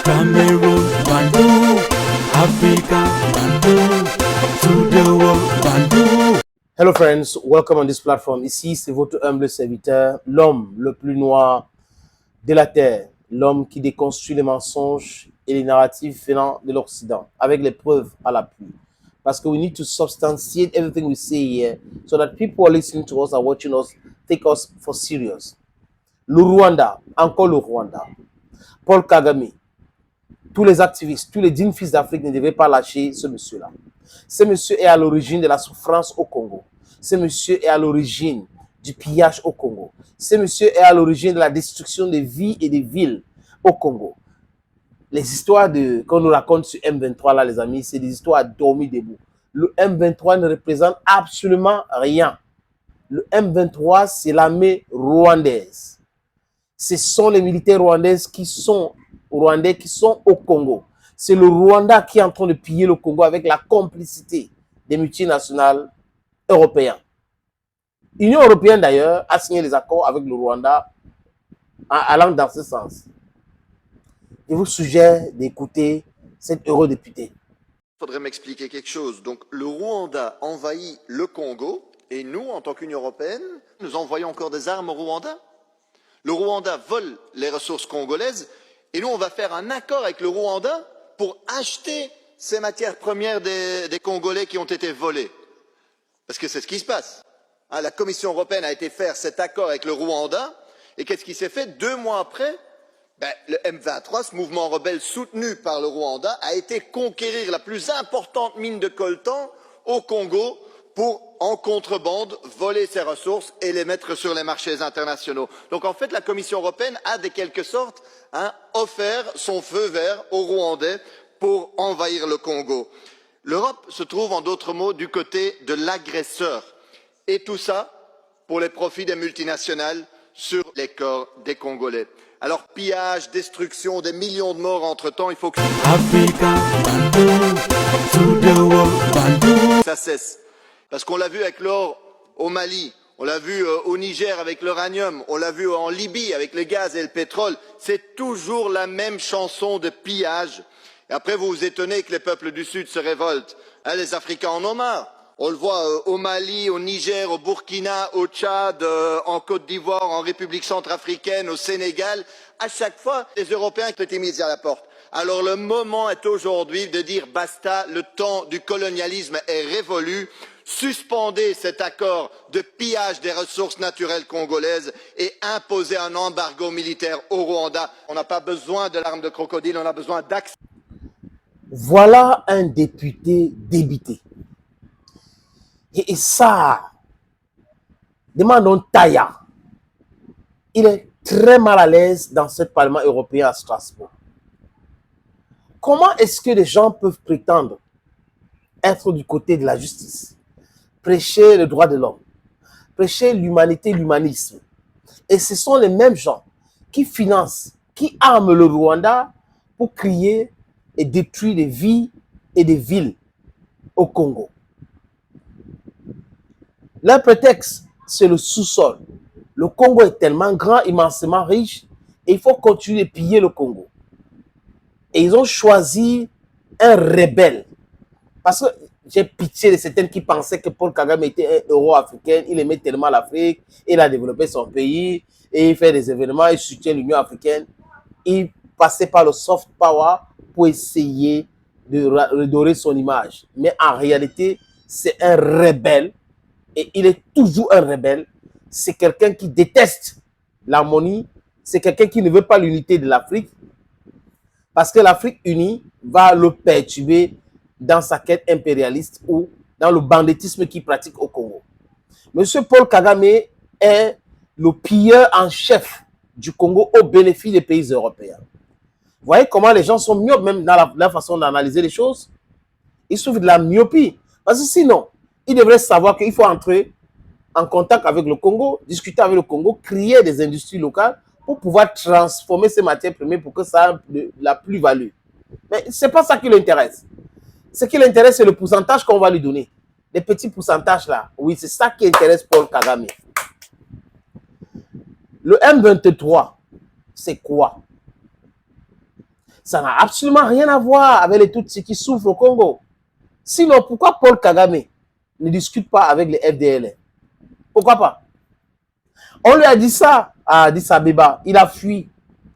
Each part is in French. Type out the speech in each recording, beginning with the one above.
Cameroon, Bandung, Africa, Bandung, to the world, Bandung. Hello friends, welcome on this platform. Ici, c'est votre humble serviteur, l'homme le plus noir de la Terre, l'homme qui déconstruit les mensonges et les narratifs venant de l'Occident, avec les preuves à l'appui. Parce que we need to substantiate everything we say here so that people are listening to us, are watching us, take us for serious. Le Rwanda, encore le Rwanda. Paul Kagame, tous les activistes, tous les dignes fils d'Afrique ne devaient pas lâcher ce monsieur-là. Ce monsieur est à l'origine de la souffrance au Congo. Ce monsieur est à l'origine du pillage au Congo. Ce monsieur est à l'origine de la destruction des vies et des villes au Congo. Les histoires qu'on nous raconte sur M23, là, les amis, c'est des histoires à dormir debout. Le M23 ne représente absolument rien. Le M23, c'est l'armée rwandaise. Ce sont les militaires rwandais qui sont au Congo. C'est le Rwanda qui est en train de piller le Congo avec la complicité des multinationales européennes. L'Union européenne, d'ailleurs, a signé des accords avec le Rwanda allant dans ce sens. Je vous suggère d'écouter cet eurodéputé. Il faudrait m'expliquer quelque chose. Donc, le Rwanda envahit le Congo et nous, en tant qu'Union européenne, nous envoyons encore des armes au Rwanda. Le Rwanda vole les ressources congolaises et nous, on va faire un accord avec le Rwanda pour acheter ces matières premières des Congolais qui ont été volées. Parce que c'est ce qui se passe. La Commission européenne a été faire cet accord avec le Rwanda et qu'est-ce qui s'est fait 2 mois après? Le M23, ce mouvement rebelle soutenu par le Rwanda, a été conquérir la plus importante mine de coltan au Congo pour, en contrebande, voler ses ressources et les mettre sur les marchés internationaux. Donc en fait, la Commission européenne a de quelque sorte offert son feu vert aux Rwandais pour envahir le Congo. L'Europe se trouve, en d'autres mots, du côté de l'agresseur. Et tout ça pour les profits des multinationales sur les corps des Congolais. Alors, pillage, destruction, des millions de morts entre-temps, il faut que Africa, Bandung, to the world, Bandung. ça cesse. Parce qu'on l'a vu avec l'or au Mali, on l'a vu au Niger avec l'uranium, on l'a vu en Libye avec le gaz et le pétrole. C'est toujours la même chanson de pillage. Et après, vous vous étonnez que les peuples du Sud se révoltent. Les Africains en ont marre. On le voit au Mali, au Niger, au Burkina, au Tchad, en Côte d'Ivoire, en République centrafricaine, au Sénégal. À chaque fois, les Européens ont été mis à la porte. Alors le moment est aujourd'hui de dire basta, le temps du colonialisme est révolu. Suspendez cet accord de pillage des ressources naturelles congolaises et imposez un embargo militaire au Rwanda. On n'a pas besoin de l'arme de crocodile, on a besoin d'accès. Voilà un député débité. Et ça, demandons Taya. Il est très mal à l'aise dans ce Parlement européen à Strasbourg. Comment est-ce que les gens peuvent prétendre être du côté de la justice, prêcher le droit de l'homme, prêcher l'humanité, l'humanisme? Et ce sont les mêmes gens qui financent, qui arment le Rwanda pour crier et détruire des vies et des villes au Congo. Leur prétexte, c'est le sous-sol. Le Congo est tellement grand, immensément riche, et il faut continuer de piller le Congo. Et ils ont choisi un rebelle. Parce que j'ai pitié de certains qui pensaient que Paul Kagame était un héros africain. Il aimait tellement l'Afrique, il a développé son pays, et il fait des événements, il soutient l'Union africaine. Il passait par le soft power pour essayer de redorer son image. Mais en réalité, c'est un rebelle. Et il est toujours un rebelle. C'est quelqu'un qui déteste l'harmonie. C'est quelqu'un qui ne veut pas l'unité de l'Afrique. Parce que l'Afrique unie va le perturber dans sa quête impérialiste ou dans le banditisme qu'il pratique au Congo. Monsieur Paul Kagame est le pilleur en chef du Congo au bénéfice des pays européens. Vous voyez comment les gens sont myopes même dans la façon d'analyser les choses? Ils souffrent de la myopie. Parce que sinon, ils devraient savoir qu'il faut entrer en contact avec le Congo, discuter avec le Congo, créer des industries locales pour pouvoir transformer ces matières premières pour que ça ait la plus-value. Mais ce n'est pas ça qui l'intéresse. Ce qui l'intéresse, c'est le pourcentage qu'on va lui donner. Les petits pourcentages là. Oui, c'est ça qui intéresse Paul Kagame. Le M23, c'est quoi? Ça n'a absolument rien à voir avec les Tutsis qui souffrent au Congo. Sinon, pourquoi Paul Kagame ne discute pas avec les FDLR? Pourquoi pas? On lui a dit ça à Addis Abeba. Il a fui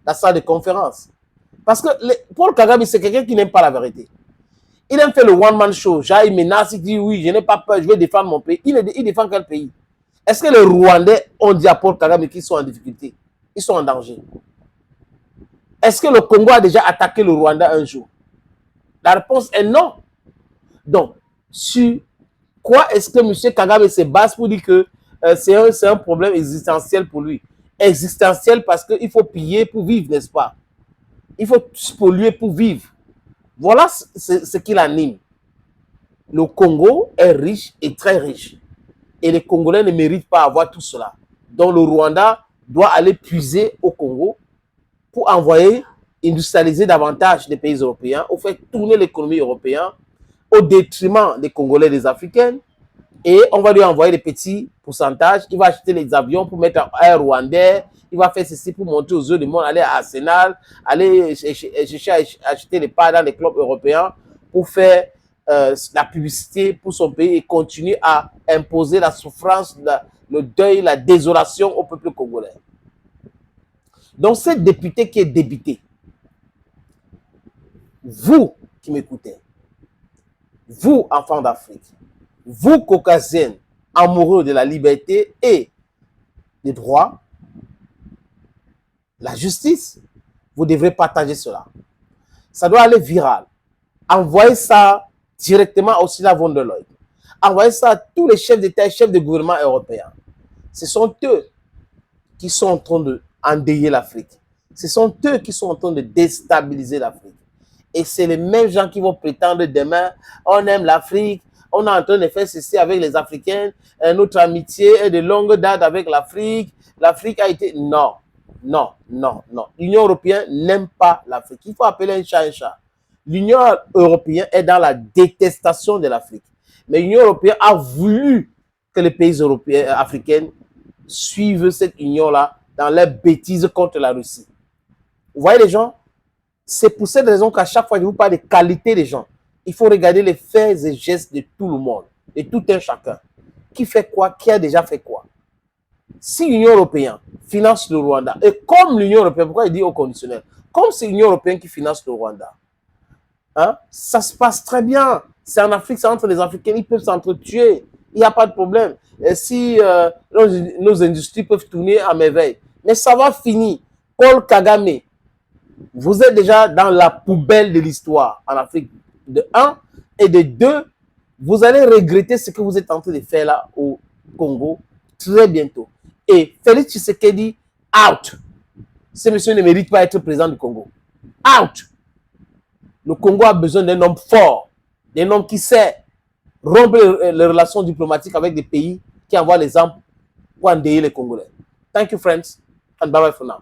la salle de conférence. Parce que Paul Kagame, c'est quelqu'un qui n'aime pas la vérité. Il aime faire le one-man show. Genre, il menace, il dit oui, je n'ai pas peur, je vais défendre mon pays. Il défend quel pays? Est-ce que les Rwandais ont dit à Paul Kagame qu'ils sont en difficulté? Ils sont en danger. Est-ce que le Congo a déjà attaqué le Rwanda un jour? La réponse est non. Donc, sur quoi est-ce que M. Kagame se base pour dire que c'est un problème existentiel pour lui? Existentiel parce qu'il faut piller pour vivre, n'est-ce pas? Il faut polluer pour vivre. Voilà ce qui l'anime. Le Congo est riche et très riche. Et les Congolais ne méritent pas avoir tout cela. Donc le Rwanda doit aller puiser au Congo pour envoyer, industrialiser davantage les pays européens, ou faire tourner l'économie européenne au détriment des Congolais et des Africains. Et on va lui envoyer des petits pourcentages. Il va acheter les avions pour mettre un Rwandais. Il va faire ceci pour monter aux yeux du monde, aller à Arsenal, aller chercher à acheter les parts dans les clubs européens pour faire la publicité pour son pays et continuer à imposer la souffrance, le deuil, la désolation au peuple congolais. Donc, cette députée qui est débitée, vous qui m'écoutez, vous, enfants d'Afrique, vous, caucasiens, amoureux de la liberté et des droits, la justice, vous devrez partager cela. Ça doit aller viral. Envoyez ça directement à Ursula von der Leyen. Envoyez ça à tous les chefs d'État et chefs de gouvernement européens. Ce sont eux qui sont en train d'endeuiller l'Afrique. Ce sont eux qui sont en train de déstabiliser l'Afrique. Et c'est les mêmes gens qui vont prétendre demain, on aime l'Afrique, on est en train de faire ceci avec les Africains, notre amitié est de longue date avec l'Afrique. L'Afrique a été... Non, non, non, non. L'Union européenne n'aime pas l'Afrique. Il faut appeler un chat un chat. L'Union européenne est dans la détestation de l'Afrique. Mais l'Union européenne a voulu que les pays européens, africains suivent cette union-là dans leur bêtise contre la Russie. Vous voyez les gens? C'est pour cette raison qu'à chaque fois que je vous parle de qualité des gens, il faut regarder les faits et gestes de tout le monde, de tout un chacun. Qui fait quoi? Qui a déjà fait quoi? Si l'Union européenne finance le Rwanda, et comme l'Union européenne, pourquoi il dit au conditionnel? Comme c'est l'Union européenne qui finance le Rwanda, hein, ça se passe très bien. C'est en Afrique, c'est entre les Africains, ils peuvent s'entretuer. Il n'y a pas de problème. Et si nos industries peuvent tourner à merveille. Mais ça va finir. Paul Kagame, vous êtes déjà dans la poubelle de l'histoire en Afrique, de 1. Et de 2, vous allez regretter ce que vous êtes en train de faire là au Congo très bientôt. Et Félix Tshisekedi, out. Ce monsieur ne mérite pas d'être président du Congo. Out. Le Congo a besoin d'un homme fort, d'un homme qui sait rompre les relations diplomatiques avec des pays qui envoient les armes pour endeuiller les Congolais. Thank you, friends, and bye-bye for now.